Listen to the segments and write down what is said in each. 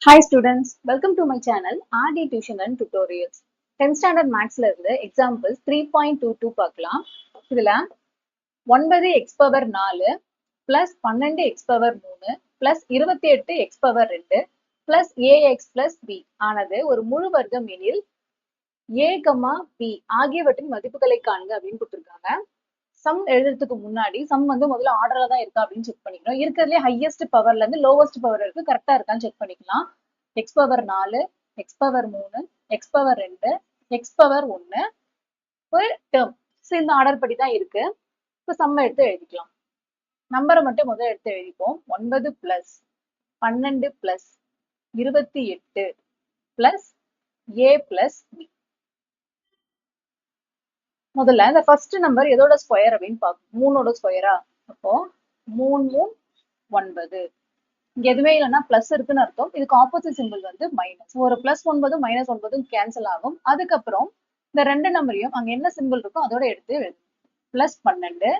Hi students, welcome to my channel RD Tuition and Tutorials. 10th standard mathsல இருந்து examples 3.22 பார்க்கலாம். இதுல 9 x power 4 plus 12 x power 3 plus 28 x power 2 plus ax plus b ஆனது ஒரு முழு வர்க்கம் எனில் a, b ஆகியவற்றின் மதிப்புகளை காண்க அப்படின்னு கொடுத்திருக்காங்க. சம் எழுதுறதுக்கு முன்னாடி சம் முதல்ல ஆர்டர்ல தான் இருக்கா அப்படின்னு செக் பண்ணிக்கணும். இருக்கிறதுலே ஹையஸ்ட் பவர்ல இருந்து லோவஸ்ட் பவர் வரைக்கும் கரெக்டா இருக்கான்னு செக் பண்ணிக்கலாம். X power 4, X power 3, X power 2, X power 1 ஒரு டேர்ம். இந்த ஆர்டர் படி தான் இருக்கு. இப்போ சம் எடுத்து எழுதிக்கலாம். நம்பரை மட்டும் முதல்ல எடுத்து எழுதிப்போம். 9 plus 12 plus 28 plus A plus B. முதல்ல இந்த ஃபர்ஸ்ட் நம்பர் எதோட ஸ்கொயர் அப்படின்னு பார்ப்போம். 3ஓட ஸ்கொயரா? அப்போ 3 9. இங்க எதுவுமே இல்லைன்னா பிளஸ் இருக்குன்னு அர்த்தம். இதுக்கு ஆப்போசிட் சிம்பிள் மைனஸ். ஒரு பிளஸ் 9 மைனஸ் 9 கேன்சல் ஆகும். அதுக்கப்புறம் இந்த ரெண்டு நம்பரையும் அங்க என்ன சிம்பிள் இருக்கோ அதோட எடுத்து எழுதணும். Plus 12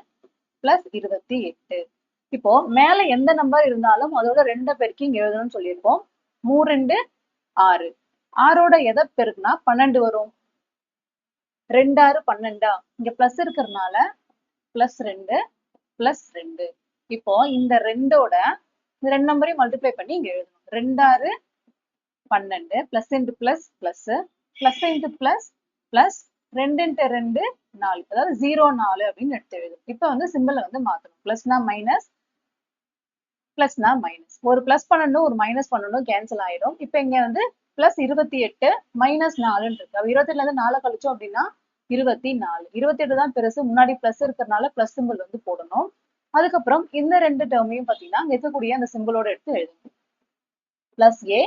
plus 28. இப்போ மேல எந்த நம்பர் இருந்தாலும் அதோட ரெண்ட பெருக்கி இங்க எழுதணும்னு சொல்லியிருக்கோம். 3 2 6. 6ஓட எதை பெருக்குனா 12 வரும். 2 6 12. இங்க பிளஸ் இருக்கிறதுனால பிளஸ் 2 பிளஸ் 2. இப்போ இந்த ரெண்டோட இந்த ரெண்டு நம்பரையும் மல்டிப்ளை பண்ணி இங்க எழுதணும். 2 6 12 plus into plus plus plus into plus plus 2 into 2 4, அதாவது 0 4 அப்படின்னு எடுத்து எழுதணும். இப்போ சிம்பிளை மாத்தணும். பிளஸ்னா மைனஸ் பிளஸ்னா மைனஸ். ஒரு பிளஸ் பண்ணணும் ஒரு மைனஸ் பண்ணணும் கேன்சல் ஆயிடும். இப்போ இங்க பிளஸ் 28 மைனஸ் 4 இருக்கு. 28ல இருந்து 4 கழிச்சோம் அப்படின்னா 24. 28 தான் பெருசு. முன்னாடி பிளஸ் இருக்கிறதுனால பிளஸ் சிம்பிள் போடணும். அதுக்கப்புறம் இந்த ரெண்டு டேர்மையும் பார்த்தீங்கன்னா இருக்கக்கூடிய அந்த சிம்பிளோட எடுத்து எழுதணும். Plus A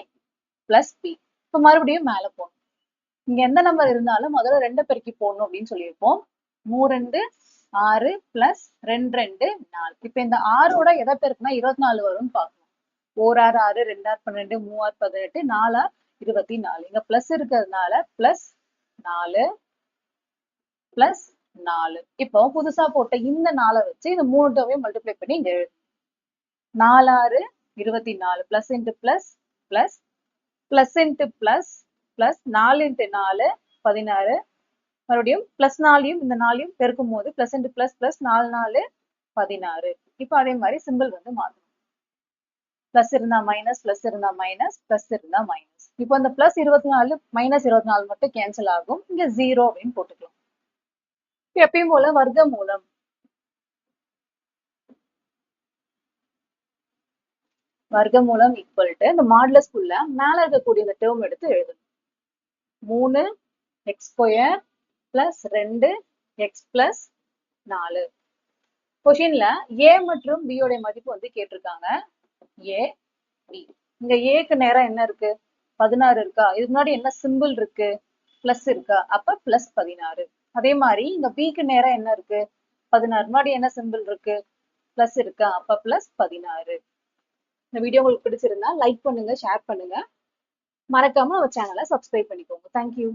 plus B. இப்போ மறுபடியும் மேல போகணும். இங்க எந்த நம்பர் இருந்தாலும் முதல்ல ரெண்டு பெருக்கி போடணும் அப்படின்னு சொல்லியிருப்போம். 3 2 6 பிளஸ் 2 2 4. இப்போ இந்த 6ஓட எதை பெருக்குனா 24 வரும்னு பார்க்கணும். 4 6 6 2 6 12 3 6 18 4 6 24. இங்க பிளஸ் இருக்கிறதுனால பிளஸ் 4 பிளஸ் 4. இப்போ புதுசா போட்ட இந்த 4 வச்சு இந்த 3 டேர்மையும் மல்டிப்ளை பண்ணி இங்க எழுதணும். 4 6 24 plus into plus plus plus into plus plus 4 into 4 16. மறுபடியும் பிளஸ் 4யும் இந்த 4யும் பெருக்கும் போது பிளஸ் இன்டு பிளஸ் பிளஸ் 4 4 16. இப்போ அதே மாதிரி சிம்பிள் மாத்தணும். பிளஸ் இருந்தா மைனஸ் பிளஸ் இருந்தா மைனஸ் பிளஸ் இருந்தா மைனஸ். இப்போ அந்த பிளஸ் 24 மைனஸ் 24 மட்டும் கேன்சல் ஆகும். இங்க 0 அப்படின்னு போட்டுக்கலாம். எப்பயும் போல வர்க்க மூலம். வர்க்க மூலம் ஈக்குவல் டு இந்த மாடுலஸ் குள்ள மேல இருக்கக்கூடிய இந்த டேர்ம் எடுத்து எழுதணும். 3 X square plus 2 X plus 4. கொஷின்ல ஏ மற்றும் பி உடைய மதிப்பு கேட்டிருக்காங்க. ஏ பி. இங்க ஏக்கு நேரா என்ன இருக்கு? 16 இருக்கா? இதுக்கு முன்னாடி என்ன சிம்பிள் இருக்கு? பிளஸ் இருக்கா? அப்ப பிளஸ் 16. அதே மாதிரி இங்க பிக்கு நேரா என்ன இருக்கு? 16. முன்னாடி என்ன சிம்பிள் இருக்கு? பிளஸ் இருக்கா? அப்ப பிளஸ் 16. இந்த வீடியோ உங்களுக்கு பிடிச்சிருந்தா லைக் பண்ணுங்க, ஷேர் பண்ணுங்க. மறக்காம நம்ம சேனலை சப்ஸ்கிரைப் பண்ணிக்கோங்க. தேங்க்யூ.